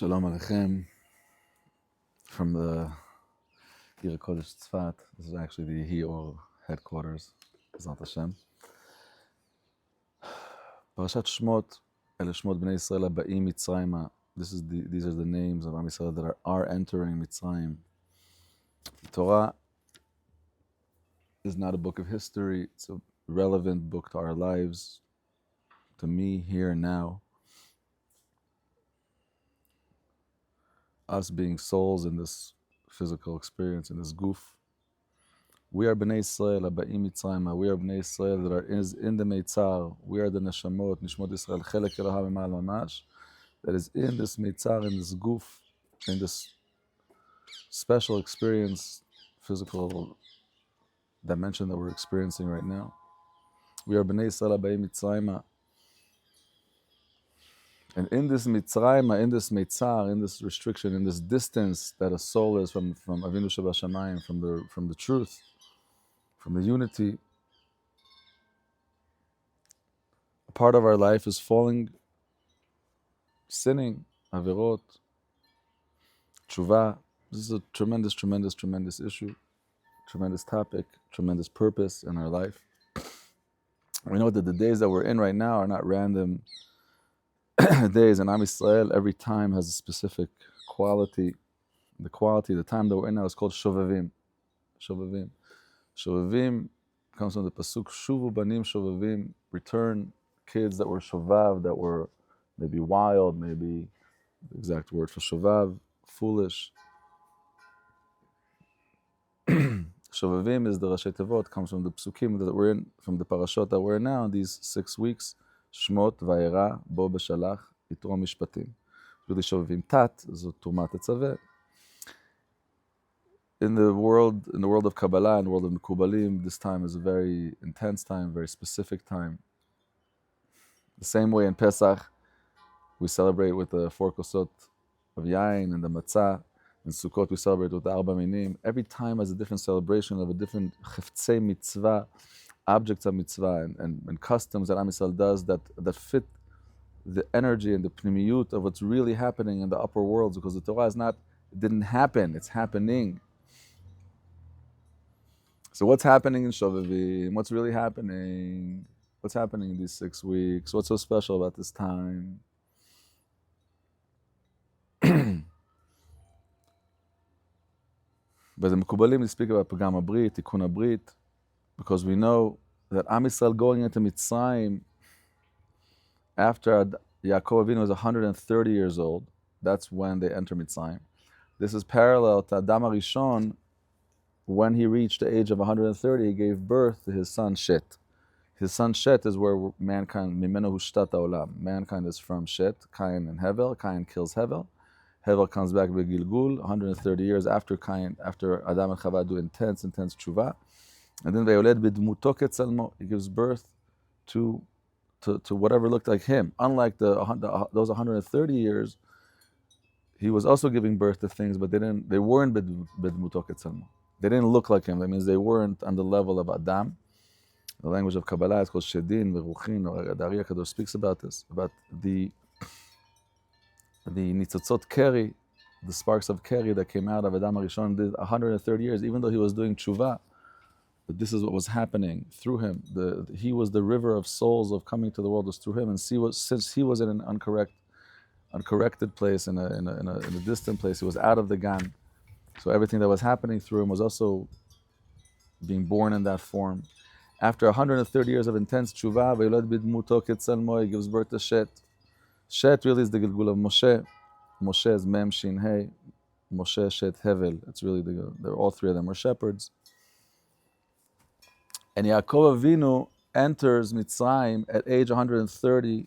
Shalom Aleichem from the Ir Kodesh Tzfat. This is actually the Yehior headquarters, B'ezrat Hashem. Parashat Shemot, Ele Shemot Bnei Yisrael Aba'im Mitzrayma. These are the names of Am Yisrael that are entering Mitzrayim. The Torah is not a book of history. It's a relevant book to our lives, to me, here and now. Us being souls in this physical experience, in this goof. We are Bnei Yisrael, Aba'im Mitzrayma. We are Bnei Yisrael that are in the Meitzar. We are the Neshamot, Nishmot Yisrael, Chelek Elohim Ma'al Mamash, that is in this Meitzar, in this goof, in this special experience, physical dimension that we're experiencing right now. We are Bnei Yisrael, Aba'im Mitzrayma. And in this Mitzrayim, in this Meitzar, in this restriction, in this distance that a soul is from Avinu Shebashamayim, from the truth, from the unity, a part of our life is falling, sinning, avirot, tshuva. This is a tremendous, tremendous, tremendous issue, tremendous topic, tremendous purpose in our life. We know that the days that we're in right now are not random days, and Am Yisrael, every time has a specific quality. The time that we're in now is called Shovavim. Shovavim. Shovavim comes from the pasuk Shuvu Banim Shovavim, return kids that were shovav, that were maybe wild, maybe the exact word for shovav, foolish. Shovavim is the Rashi Tevot, comes from the psukim that we're in, from the parashot that we're in now, these 6 weeks. Shmot, Vayera, Bo Beshalach, Yitro Mishpatim. Really Shovavim Tat, Zot Tumat Etzaveh. In the world of Kabbalah, in the world of Mekubalim, this time is a very intense time, very specific time. The same way in Pesach, we celebrate with the 4 kosot of yain and the matzah. In Sukkot, we celebrate with the Arba Minim. Every time has a different celebration of a different cheftzei mitzvah, objects of mitzvah and customs that Am Yisrael does that fit the energy and the pnimiyut of what's really happening in the upper worlds, because the Torah it didn't happen, it's happening. So what's happening in Shovavim? What's really happening? What's happening in these 6 weeks? What's so special about this time? But the Mekubalim, they speak about Pagam HaBrit, Tikkun HaBrit, because we know that Am Yisrael going into Mitzrayim after Yaakov Avinu was 130 years old, that's when they enter Mitzrayim. This is parallel to Adam HaRishon. When he reached the age of 130, he gave birth to his son Shet. His son Shet is where mankind, Mimeno Hushtat HaOlam, mankind is from Shet, Cain and Hevel. Cain kills Hevel. Hevel comes back with Gilgul, 130 years after after Adam and Chava do intense tshuva. And then Vayoled b'dmuto ketzalmo, he gives birth to whatever looked like him. Unlike those 130 years, he was also giving birth to things, but they weren't b'dmuto ketzalmo. They didn't look like him. That means they weren't on the level of Adam. The language of Kabbalah is called Shedin, Veruchin, or the Ari HaKadosh speaks about this, about the nitzotzot keri, the sparks of keri that came out of Adam HaRishon, did 130 years, even though he was doing tshuva. But this is what was happening through him. He was the river of souls of coming to the world was through him. And since he was in an uncorrected place, in a distant place, he was out of the gan. So everything that was happening through him was also being born in that form. After 130 years of intense tshuva, Vayolad b'dmuto ketzalmo, he gives birth to Shet. Shet really is the Gilgul of Moshe. Moshe is Mem Shin Hey. Moshe, Shet, Hevel. It's really all 3 of them were shepherds. And Yaakov Avinu enters Mitzrayim at age 130.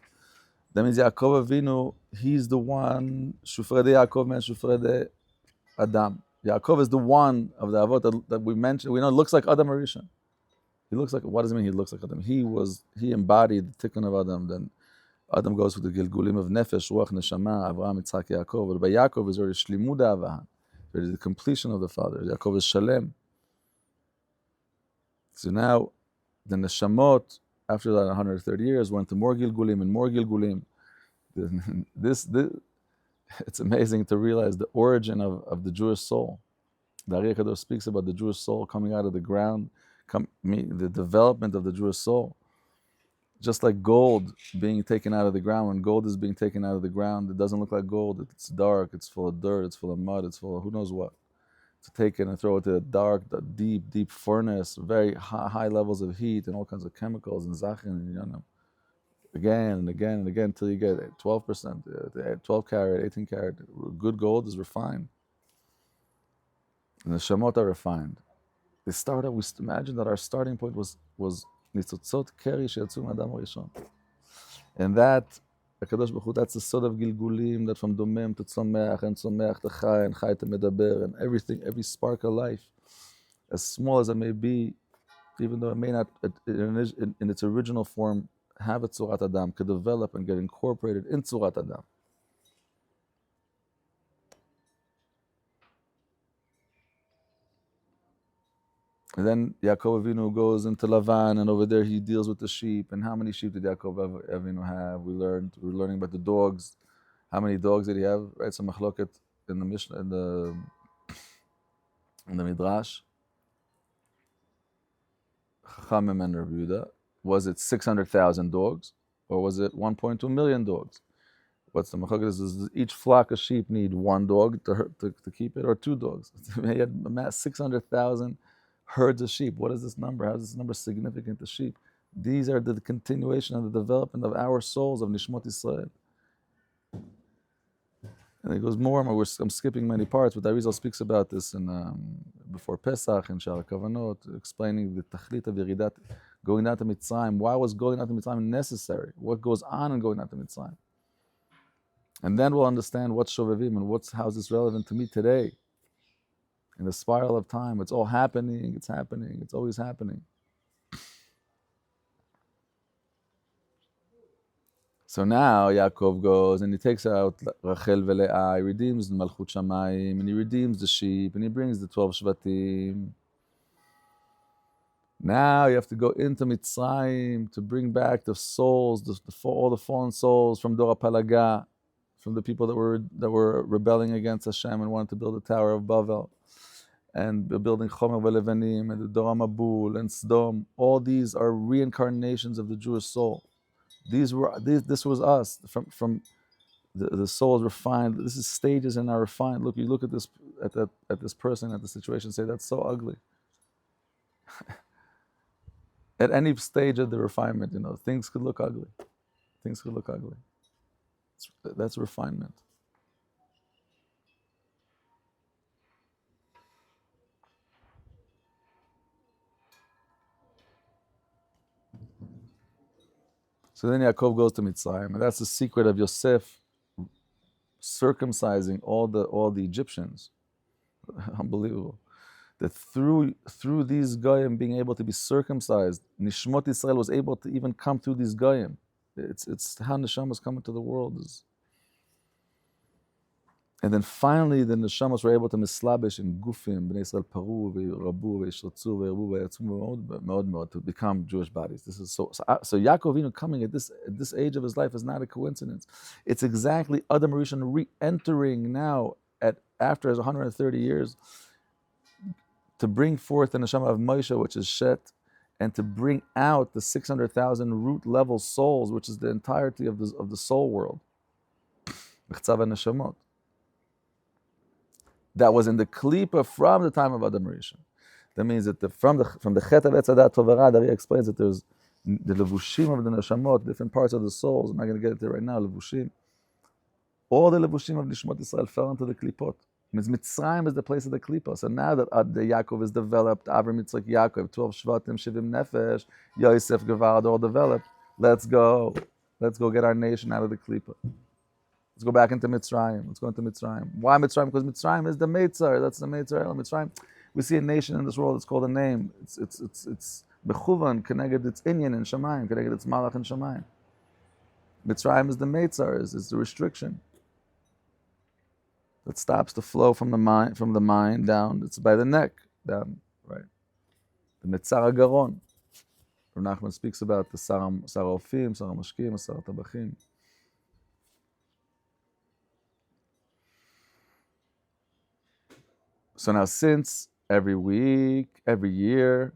That means Yaakov Avinu, he's the one, Shufrede Yaakov means Shufrede Adam. Yaakov is the one of the Avot that we mentioned. We know it looks like Adam HaRishon. He looks like, what does it mean he looks like Adam? He embodied the Tikkun of Adam. Then Adam goes with the Gilgulim of Nefesh, Ruach, Neshama, Avraham, Yitzchak, Yaakov. But by Yaakov is already Shlimud Avahan. There is the completion of the father. Yaakov is Shalem. So now, the Neshamot, after that 130 years, went to more Gilgulim and more Gilgulim. It's amazing to realize the origin of the Jewish soul. The Ari Kadosh speaks about the Jewish soul coming out of the ground, the development of the Jewish soul. Just like gold being taken out of the ground, when gold is being taken out of the ground, it doesn't look like gold. It's dark, it's full of dirt, it's full of mud, it's full of who knows what. To take it and throw it to a dark, deep furnace, very high levels of heat and all kinds of chemicals and zachin, and again and again and again until you get 12%, 12 karat, 18 karat. Good gold is refined. And the Shemot are refined. We imagine that our starting point was Nitzotzot Keri Sheyatzu Ma'adam Harishon. And that, HaKadosh Baruch Hu, that's the sort of Gilgulim that from Domem to Tzomeach and Tzomeach to Chai and Chai to Medaber and everything, every spark of life, as small as it may be, even though it may not, in its original form, have a Tzurat Adam, could develop and get incorporated in Tzurat Adam. And then Yaakov Avinu goes into Lavan, and over there he deals with the sheep. And how many sheep did Yaakov Avinu have? We're learning about the dogs. How many dogs did he have? Right, some machloket in the Mishnah, in the Midrash. Chachamim and Rav Yehuda. Was it 600,000 dogs, or was it 1.2 million dogs? What's the machloket? Does each flock of sheep need one dog to keep it, or two dogs? He had amassed 600,000 herds of sheep. What is this number? How is this number significant to sheep? These are the continuation of the development of our souls, of Nishmot Yisrael. And it goes more and more. I'm skipping many parts, but Arizal speaks about this before Pesach and Shara Kavanot, explaining the Tachlit of Yeridat, going down to Mitzrayim. Why was going down to Mitzrayim necessary? What goes on in going down to Mitzrayim? And then we'll understand what's Shovevim and how is this relevant to me today. In the spiral of time, it's all happening, it's always happening. So now Yaakov goes and he takes out Rachel veLeah, he redeems the Malchut Shamayim, and he redeems the sheep, and he brings the 12 Shvatim. Now you have to go into Mitzrayim to bring back the souls, all the fallen souls from Dor HaPalaga, from the people that were rebelling against Hashem and wanted to build the Tower of Babel. And building Chomer v'Levanim and the Dor HaMabul and Sdom. All these are reincarnations of the Jewish soul. This was us from the soul is refined. This is stages in our refined. Look, you look at this at this person, at the situation, say that's so ugly. At any stage of the refinement, things could look ugly. Things could look ugly. That's refinement. So then Yaakov goes to Mitzrayim, and that's the secret of Yosef circumcising all the Egyptians. Unbelievable. That through these Goyim being able to be circumcised, Nishmot Yisrael was able to even come through these Goyim. It's how Neshamas come into the world. And then finally, the Neshamas were able to mislabish in Gufim, Bnei Yisrael Paru, Rabu, Yishratzu, Verbu, Yatzmu, to become Jewish bodies. This is so Yaakov Avinu coming at this age of his life is not a coincidence. It's exactly Adam Rishon re-entering now after his 130 years to bring forth the Neshama of Moshe, which is Shet, and to bring out the 600,000 root level souls, which is the entirety of the soul world. B'chzav HaNeshamot. That was in the Klipa from the time of Adam Rishon. That means that from the Chet of Etz Hadat Tovara, Dari explains that there's the Levushim of the Neshamot, different parts of the souls. I'm not going to get it there right now, Levushim. All the Levushim of Nishmot Yisrael fell into the Klipot. It means Mitzrayim is the place of the Klipa. So now that the Yaakov is developed, Avram Yitzchak Yaakov, 12 Shvatim, Shivim Nefesh, Yosef Gevard all developed. Let's go get our nation out of the Klipa. Let's go back into Mitzrayim. Let's go into Mitzrayim. Why Mitzrayim? Because Mitzrayim is the Meitzar. That's the Meitzar. Mitzrayim. We see a nation in this world. It's called a name. It's Bechuvan, connected its Inyan in Shamayim, connected its Malach in Shamayim. Mitzrayim is the Meitzar. Is the restriction that stops the flow from the mind down. It's by the neck down, right? The Mitzar HaGaron. Rav Nachman speaks about the Sar HaOfim, Sar HaMashkim, Sar HaTabachim. So now, since every week, every year,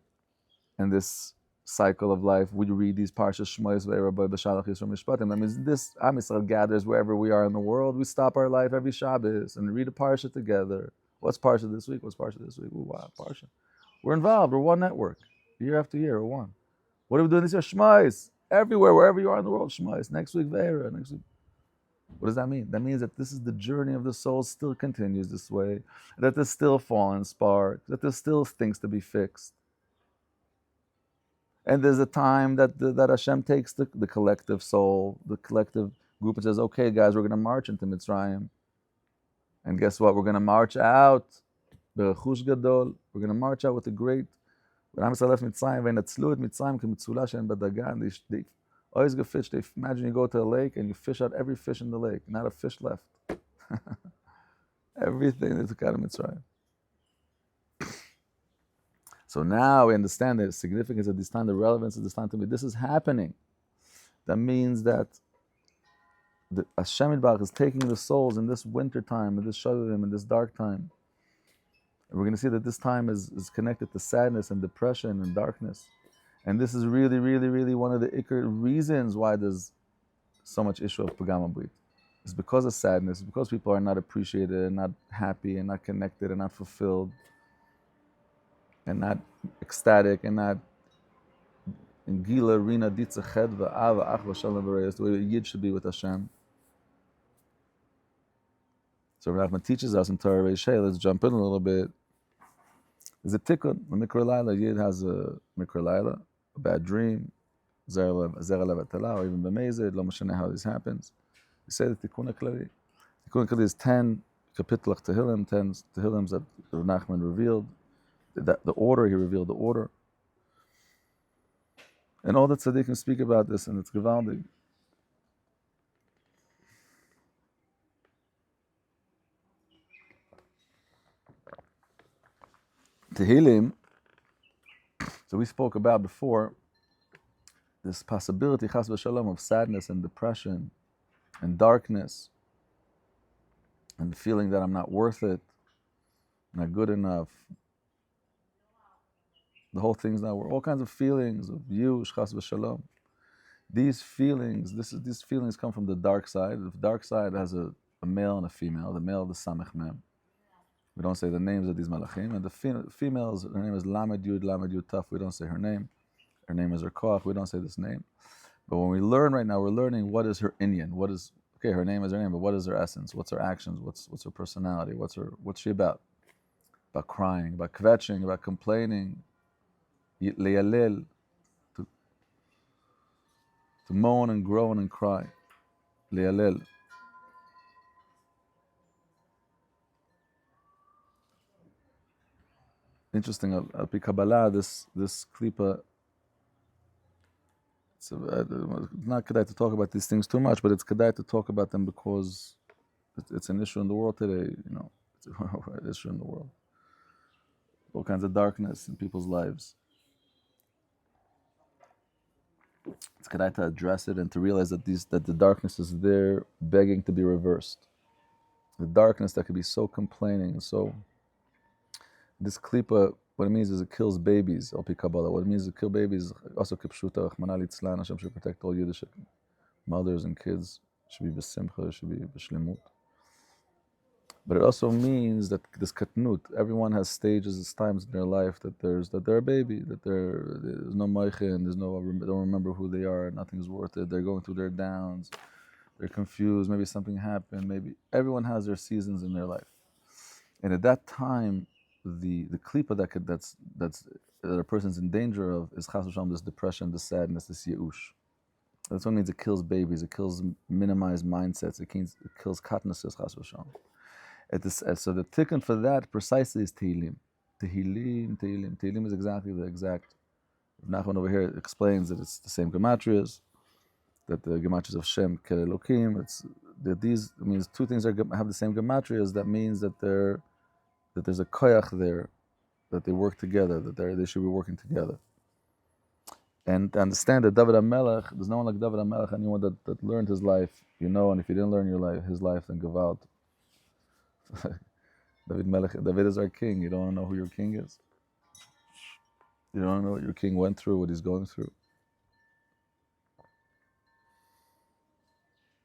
in this cycle of life, we read these Parshas Shemos ve'erabay b'shalach Yisrael mishpatim. That means this Am Yisrael gathers wherever we are in the world. We stop our life every Shabbos and read a Parsha together. What's Parsha this week? What's Parsha this week? Ooh, wow, Parsha. We're involved. We're one network. Year after year, we're one. What are we doing this year? Shmais. Everywhere, wherever you are in the world, Shmais. Next week, Ve'era. Next week. What does that mean? That means that this is the journey of the soul still continues this way, that there's still fallen spark, that there's still things to be fixed. And there's a time that Hashem takes the collective soul, the collective group, and says, okay, guys, we're going to march into Mitzrayim. And guess what? We're going to march out. We're going to march out with the great. Imagine you go to a lake and you fish out every fish in the lake, not a fish left. Everything is out of Mitzrayim. So now we understand the significance of this time, the relevance of this time to me. This is happening. That means that the Hashem Yitbarach is taking the souls in this winter time, in this Shavim, in this dark time. And we're going to see that this time is connected to sadness and depression and darkness. And this is really, really, really one of the ikar reasons why there's so much issue of Pagam Abrit. It's because of sadness, it's because people are not appreciated and not happy and not connected and not fulfilled and not ecstatic and not in Gila, Rina, Ditza, Chedva, Ava, Achva, Shalom, Bereyas, the way a Yid should be with Hashem. So Rav Nachman teaches us in Torah Reishei, let's jump in a little bit. There's a tikkun, a mikra laila. Yid has a mikra laila, a bad dream, zera lev atala, or even b'mezid, lo mashane how this happens. We say the tikkun klali. Tikkun klali is 10 kapitlach tehillim, 10 tehillims that Rav Nachman revealed. The order, he revealed the order. And all the tzaddikim speak about this, and it's gewaldig. Tehillim, so we spoke about before, this possibility, chas v'shalom, of sadness and depression and darkness and the feeling that I'm not worth it, not good enough. The whole thing's not worth, all kinds of feelings of yush, chas v'shalom. These feelings, these feelings come from the dark side. The dark side has a male and a female. The male, the samech mem. We don't say the names of these malachim. And the females, her name is Lamed Yud Taf. We don't say her name. Her name is her koach. We don't say this name. But when we learn right now, we're learning what is her inyan. What is, okay, her name is her name, but what is her essence? What's her actions? What's her personality? What's she about? About crying, about kvetching, about complaining. Leyalel, to moan and groan and cry. Leyalel. Interesting, al pi Kabbalah, this klipa, it's not kedai to talk about these things too much, but it's kedai to talk about them because it's an issue in the world today, it's an issue in the world. All kinds of darkness in people's lives. It's kedai to address it and to realize that the darkness is there begging to be reversed. The darkness that could be so complaining and so... This klipa, what it means is it kills babies, al pi Kabbalah. What it means is to kill babies, also kipshuta, Rachmana litzlan, Hashem should protect all Yiddish mothers and kids, should be b'simcha, should be b'shlemut. But it also means that this katnut, everyone has stages, it's times in their life that they're a baby, that there's no moichin, they don't remember who they are, nothing's worth it, they're going through their downs, they're confused, maybe something happened, maybe everyone has their seasons in their life. And at that time, the klipa that a person's in danger of is chas v'shalom, this depression, this sadness, this yeush. That's what it means. It kills babies. It kills minimized mindsets. It kills katnasis, chas v'shalom. So the tikkun for that precisely is tehillim. Tehillim is exactly the exact. Nachman over here explains that it's the same gematrias, that the gematrias of Shem Kel Elokim. It means two things have the same gematrias. That means that there's a koyach there, that they work together, that they should be working together. And to understand that David HaMelech, there's no one like David HaMelech, anyone that learned his life, and if you didn't learn his life, then Gevalt. David is our king. You don't want to know who your king is? You don't want to know what your king went through, what he's going through.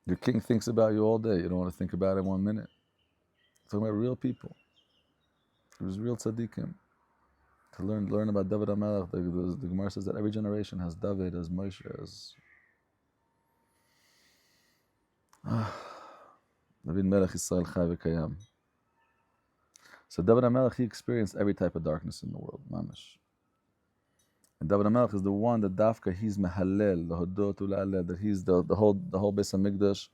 Your king thinks about you all day. You don't want to think about him 1 minute. Talking about real people. He was real tzaddikim. To learn about David HaMelech, the Gemara says that every generation has David, as Moshe, as David Melech Yisrael Chai V'Kayam. So David HaMelech, he experienced every type of darkness in the world, mamash. And David HaMelech is the one that dafka, he's mehalel, lehodot u'la'aleh, that he's the whole Beis HaMikdash.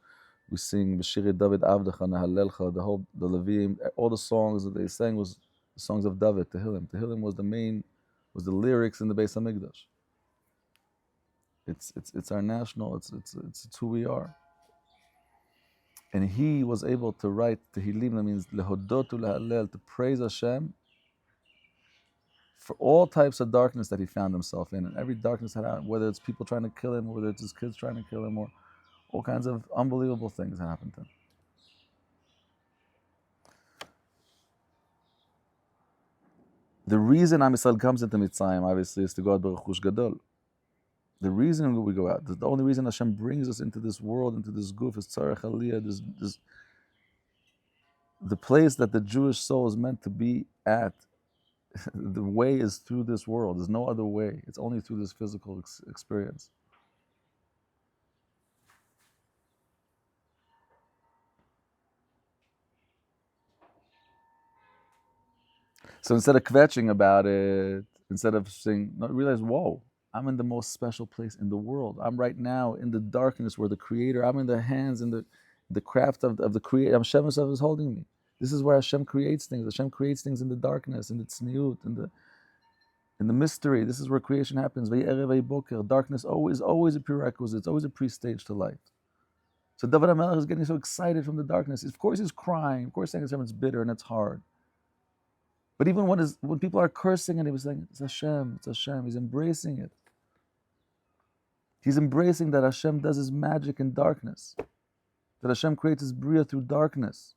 We sing B'shiri David Avdecha Nahalelcha, the Levim, all the songs that they sang was the songs of David, Tehillim. Tehillim was the lyrics in the Beis HaMikdash. It's our national, it's who we are. And he was able to write Tehillim, that means lehodot u'la'aleh, to praise Hashem for all types of darkness that he found himself in. And every darkness had happened, whether it's people trying to kill him, or whether it's his kids trying to kill him, or all kinds of unbelievable things happened to him. The reason Am Yisrael comes into Mitzrayim, obviously, is to go out b'rechush gadol. The reason we go out, the only reason Hashem brings us into this world, into this goof, is tzarech aliyah, the place that the Jewish soul is meant to be at. The way is through this world. There's no other way. It's only through this physical experience. So instead of kvetching about it, instead of saying, no, realize, whoa, I'm in the most special place in the world. I'm right now in the darkness where the Creator, I'm in the hands and the craft of the Creator. Hashem himself is holding me. This is where Hashem creates things. Hashem creates things in the darkness, in the tzniut, in the mystery. This is where creation happens. Darkness always a prerequisite. It's always a pre-stage to light. So David HaMelech is getting so excited from the darkness. Of course he's crying. Of course saying it's bitter and it's hard. But even when people are cursing and he was saying, it's Hashem, he's embracing it. He's embracing that Hashem does his magic in darkness. That Hashem creates his bria through darkness.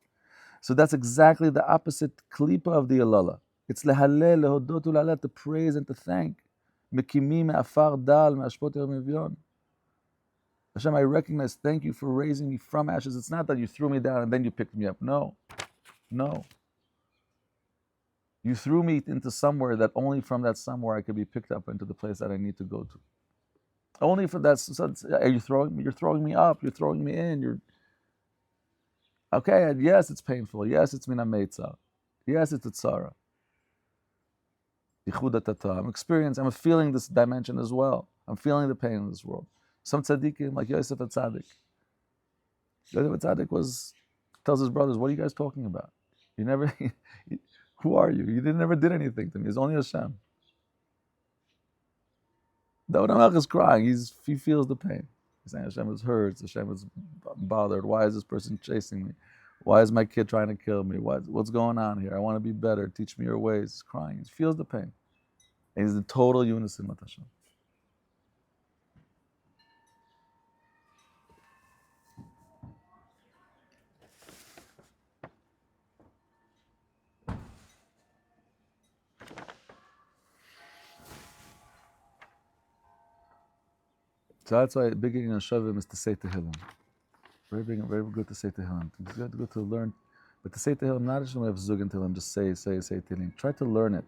So that's exactly the opposite klipa of the Yalala. It's lehalel, lehodot u'la'aleh, to praise and to thank. Mekimi me'afar dal me'ashpot yermivyon. Hashem, I recognize, thank you for raising me from ashes. It's not that you threw me down and then you picked me up. No. You threw me into somewhere that only from that somewhere I could be picked up into the place that I need to go to. Only for that. So you're throwing me up. You're throwing me in. Okay, yes, it's painful. Yes, it's mina meitza. Yes, it's a tzara. I'm feeling this dimension as well. I'm feeling the pain in this world. Some tzaddikim, like Yosef HaTzadik. Yosef HaTzadik tells his brothers, what are you guys talking about? You never, who are you? You never did anything to me. It's only Hashem. David HaMelech is crying. He feels the pain. He's saying, Hashem is hurt. Hashem is bothered. Why is this person chasing me? Why is my kid trying to kill me? What's going on here? I want to be better. Teach me your ways. He's crying. He feels the pain. And he's in total unison with Hashem. So that's why beginning on Shavim is to say Tehillim. Very good to say Tehillim. It's good to learn. But to say Tehillim, not just when we have Zug and Tehillim, just say Tehillim. Try to learn it.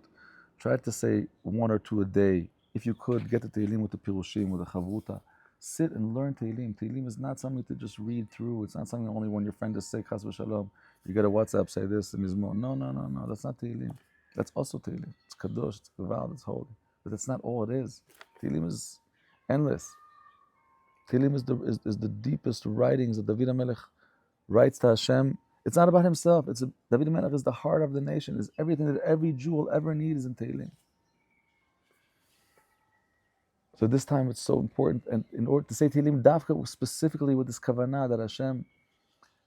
Try to say 1 or 2 a day. If you could, get the Tehillim with the Pirushim, with the Chavruta. Sit and learn Tehillim. Tehillim is not something to just read through. It's not something only when your friend just say Chas v'Shalom. You get a WhatsApp, say this, the Mizmor. No. That's not Tehillim. That's also Tehillim. It's Kadosh, it's Kaval, it's holy. But that's not all it is. Tehillim is endless. Tehillim is the deepest writings that David HaMelech writes to Hashem. It's not about himself. David HaMelech is the heart of the nation. It's everything that every Jew will ever need is in Tehillim. So this time it's so important. And in order to say Tehillim, Dafka specifically with this kavanah that Hashem,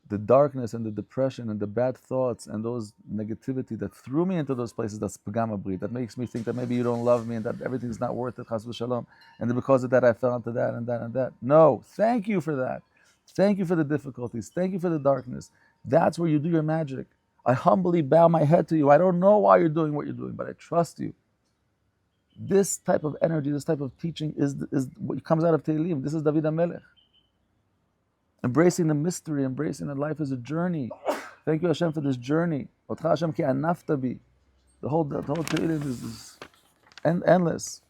the darkness and the depression and the bad thoughts and those negativity that threw me into those places, that's pagama brit, that makes me think that maybe you don't love me and that everything's not worth it, chas v'shalom, and then because of that I fell into that and that and that. No, thank you for that. Thank you for the difficulties. Thank you for the darkness. That's where you do your magic. I humbly bow my head to you. I don't know why you're doing what you're doing, but I trust you. This type of energy, this type of teaching is what comes out of Tehillim. This is David HaMelech. Embracing the mystery, embracing that life is a journey. Thank you, Hashem, for this journey. Otcha Hashem ki anafta bi. The whole Tehillim is endless.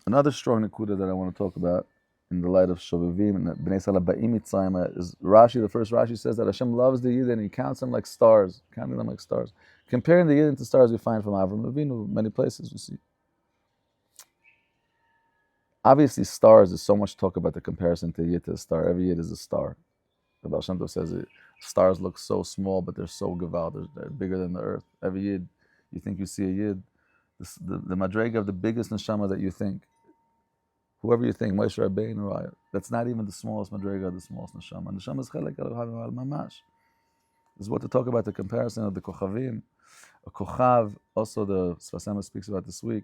Another strong nakuda that I want to talk about in the light of Shovavim and Bnei Sala Ba'im Mitzrayim is Rashi. The first Rashi says that Hashem loves the Yid and He counts them like stars, counting them like stars. Comparing the Yid to stars we find from Avram Avinu, many places we see. Obviously, stars, there's so much talk about the comparison to Yid to a star. Every Yid is a star. The Baal Shem Tov says stars look so small, but they're so gewalt. They're bigger than the earth. Every Yid, you think you see a Yid, the madrega of the biggest neshama that you think, whoever you think, Moshe Rabbeinu, Raya, that's not even the smallest madrega, the smallest neshama. Neshama is chelek al mamash. This is what to talk about, the comparison of the kochavim. A kochav, also the Sfas Emes speaks about this week.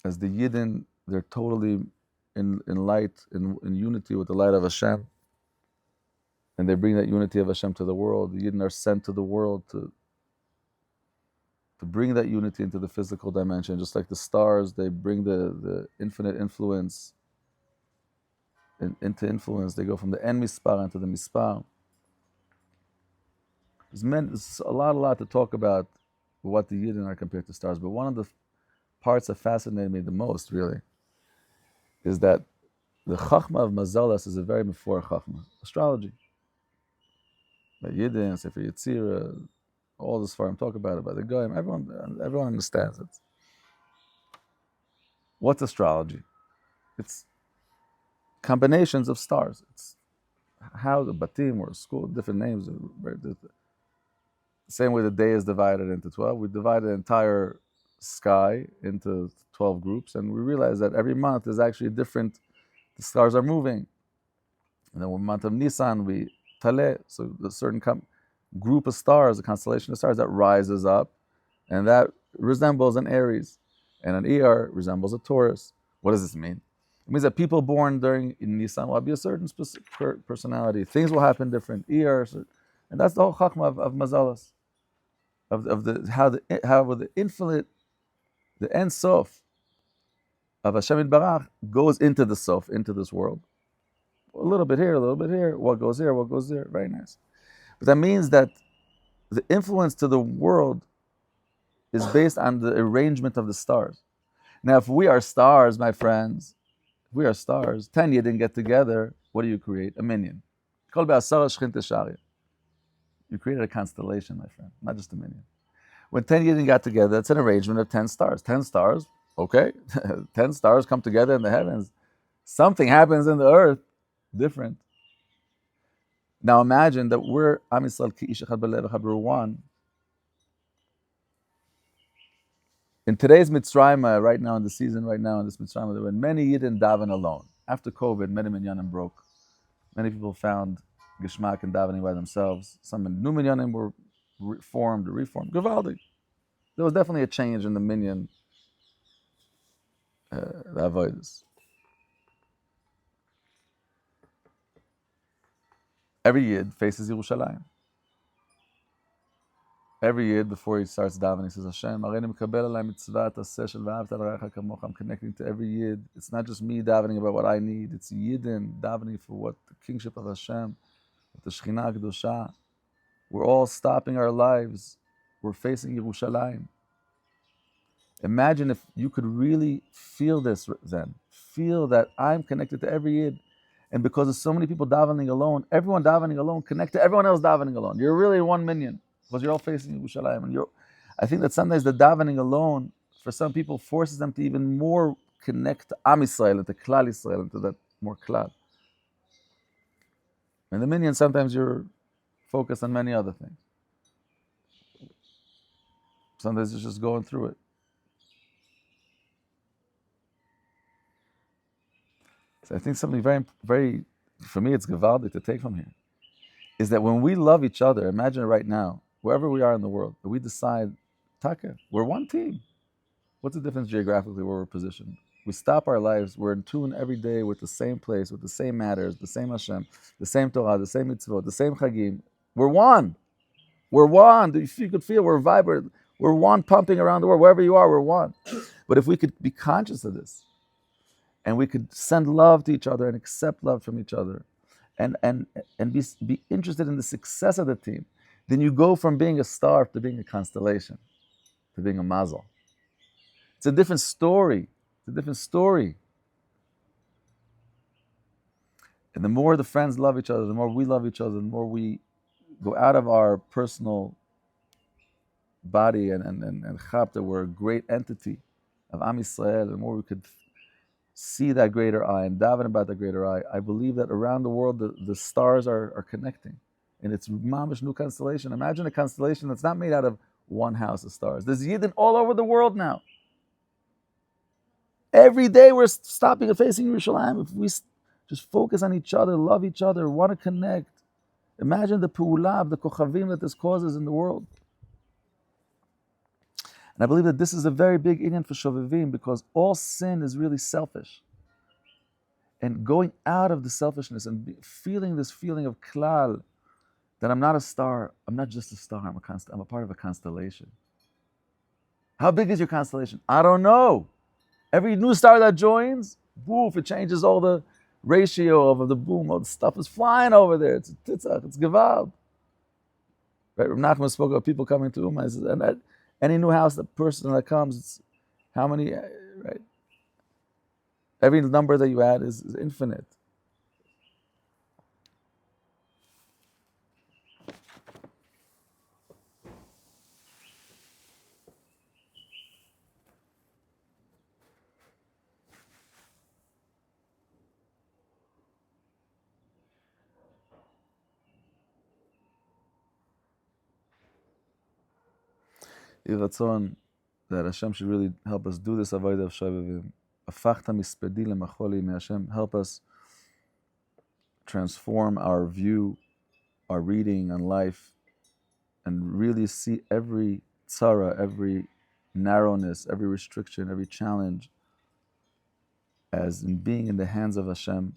As the Yidden, they're totally in light, in unity with the light of Hashem. And they bring that unity of Hashem to the world. The Yidden are sent to the world to bring that unity into the physical dimension. Just like the stars, they bring the infinite influence into influence. They go from the en mispar into the mispar. There's a lot to talk about what the Yidden are compared to stars. But one of the parts that fascinated me the most, really, is that the Chachma of Mazalas is a very mefor Chachma. Astrology. By Yidden, Sefer Yetzirah, all this far I'm talking about the Goyim, everyone understands it. What's astrology? It's combinations of stars. It's how the Batim or school, different names. The same way the day is divided into 12, we divide the entire sky into 12 groups, and we realize that every month is actually the stars are moving. And then when month of Nisan, we Taleh, so a certain group of stars, a constellation of stars that rises up, and that resembles an Aries, and an Iyar resembles a Taurus. What does this mean? It means that people born in Nisan will be a certain specific personality. Things will happen different. Iyar, and that's the whole chachma of Mazalas, how the infinite, the Ein Sof of Hashem Yitbarach goes into the Sof, into this world. A little bit here, a little bit here. What goes here, what goes there. Very nice. But that means that the influence to the world is based on the arrangement of the stars. Now, if we are stars, my friends, if we are stars, 10 Yidden get together, what do you create? A minyan. You created a constellation, my friend, not just a minyan. When 10 Yidden got together, it's an arrangement of 10 stars. 10 stars, okay. 10 stars come together in the heavens. Something happens in the earth different. Now imagine that we're Am Yisrael ki ish echad b'lev echad, we're one. In today's Mitzrayim, right now in the season, right now in this Mitzrayim, there were many Yidden daven alone. After COVID, many minyanim broke. Many people found Geshmak and davening by themselves. Some new minyanim were reformed. Gavaldi. There was definitely a change in the minyan, the avodas. Every Yid faces Yerushalayim. Every Yid, before he starts davening, he says, Hashem, I'm connecting to every Yid. It's not just me davening about what I need. It's Yidden davening for what the kingship of Hashem, the Shekhinah Kedusha. We're all stopping our lives. We're facing Yerushalayim. Imagine if you could really feel this then. Feel that I'm connected to every Yid. And because there's so many people davening alone, everyone davening alone, connect to everyone else davening alone. You're really one minyan because you're all facing Yerushalayim. And I think that sometimes the davening alone, for some people, forces them to even more connect to Am Yisrael, to Klal Yisrael, into that more Klal. And the minyan, sometimes you're focused on many other things. Sometimes you're just going through it. So I think something very, for me, it's Gavaldi to take from here, is that when we love each other, imagine right now, wherever we are in the world, that we decide, Taka, we're one team. What's the difference geographically where we're positioned? We stop our lives, we're in tune every day with the same place, with the same matters, the same Hashem, the same Torah, the same mitzvot, the same Chagim. We're one. We're one. If you could feel, we're vibrant. We're one pumping around the world. Wherever you are, we're one. But if we could be conscious of this, and we could send love to each other and accept love from each other, and be interested in the success of the team, then you go from being a star to being a constellation, to being a mazel. It's a different story. It's a different story. And the more the friends love each other, the more we love each other, the more we go out of our personal body and chap that we're a great entity of Am Yisrael, the more we could see that greater eye and daven about that greater eye. I believe that around the world the stars are connecting. And it's mamish new constellation. Imagine a constellation that's not made out of one house of stars. There's Yidden all over the world now. Every day we're stopping and facing Yerushalayim. If we just focus on each other, love each other, want to connect. Imagine the pu'ulah, the kochavim that this causes in the world. And I believe that this is a very big inyan for Shovavim, because all sin is really selfish. And going out of the selfishness and feeling this feeling of klal, that I'm not a star, I'm not just a star, I'm a part of a constellation. How big is your constellation? I don't know. Every new star that joins, woof, it changes all the ratio of the boom. All the stuff is flying over there. It's titzach, it's gewalt. Right? Rav Nachman spoke about people coming to Ummah. And that, any new house, the person that comes, it's how many, right? Every number that you add is infinite. Yiratzon, that Hashem should really help us do this avodah of Shovavim. Afachta mispedi lemacholi, may Hashem help us transform our view, our reading on life, and really see every tzara, every narrowness, every restriction, every challenge as in being in the hands of Hashem,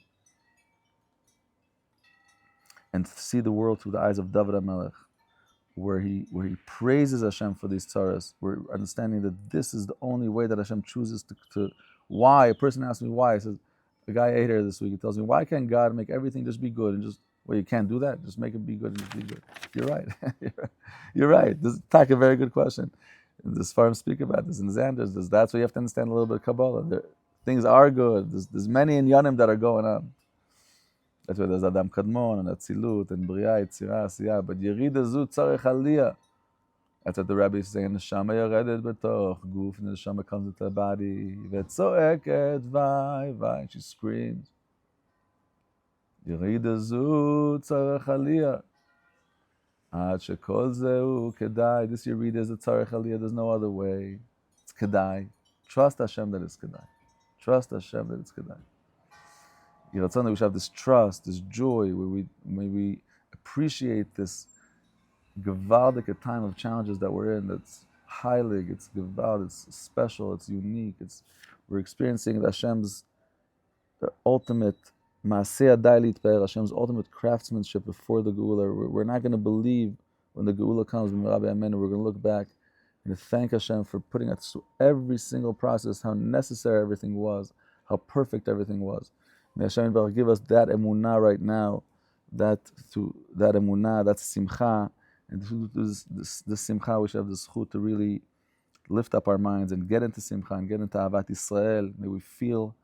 and see the world through the eyes of David HaMelech, where he praises Hashem for these tzaras. We're understanding that this is the only way that Hashem chooses to why. A person asked me why. He says, a guy ate here this week. He tells me, why can't God make everything just be good and just, well, you can't do that. Just make it be good and just be good. You're right. You're right. This is a very good question. The Sfarim speak about this in Xanders. That's why you have to understand a little bit of Kabbalah. Things are good. There's many inyanim that are going on. That's why there's Adam Kadmon and Atzilut and Bria, Yitzira, Asiyah. But Yerida Zu Tzarech Aliyah. That's what the rabbi is saying. Neshama yoredet betoch guf. Neshama comes into the body. Vetzoeket vai vai. She screams. Yerida Zu Tzarech Aliyah. Ad shekol zeu kedai. This Yerida is a Tzarech Aliyah. There's no other way. It's kedai. Trust Hashem that it's kedai. Trust Hashem that it's kedai. Yiratzon, that we should have this trust, this joy, where we appreciate this gewaldic time of challenges that we're in. That's heilig, it's gewald, it's special, it's unique. We're experiencing Hashem's ultimate maaseh adai litpe'er, Hashem's ultimate craftsmanship before the Geula. We're not going to believe when the Geula comes. We're going to look back and thank Hashem for putting us through every single process, how necessary everything was, how perfect everything was. May Hashem give us that emunah right now, that emunah, that simcha, and through this simcha we should have the zchut to really lift up our minds and get into simcha and get into avat Yisrael. May we feel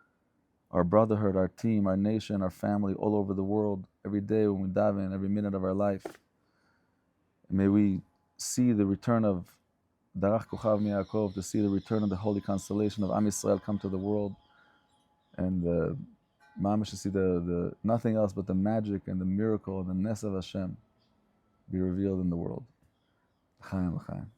our brotherhood, our team, our nation, our family all over the world every day when we daven, every minute of our life. And may we see the return of Darach Kochav Mi'Yakov, to see the return of the holy constellation of Am Yisrael come to the world, and Mamash to see the nothing else but the magic and the miracle and the ness of Hashem be revealed in the world. Chaim l'chaim.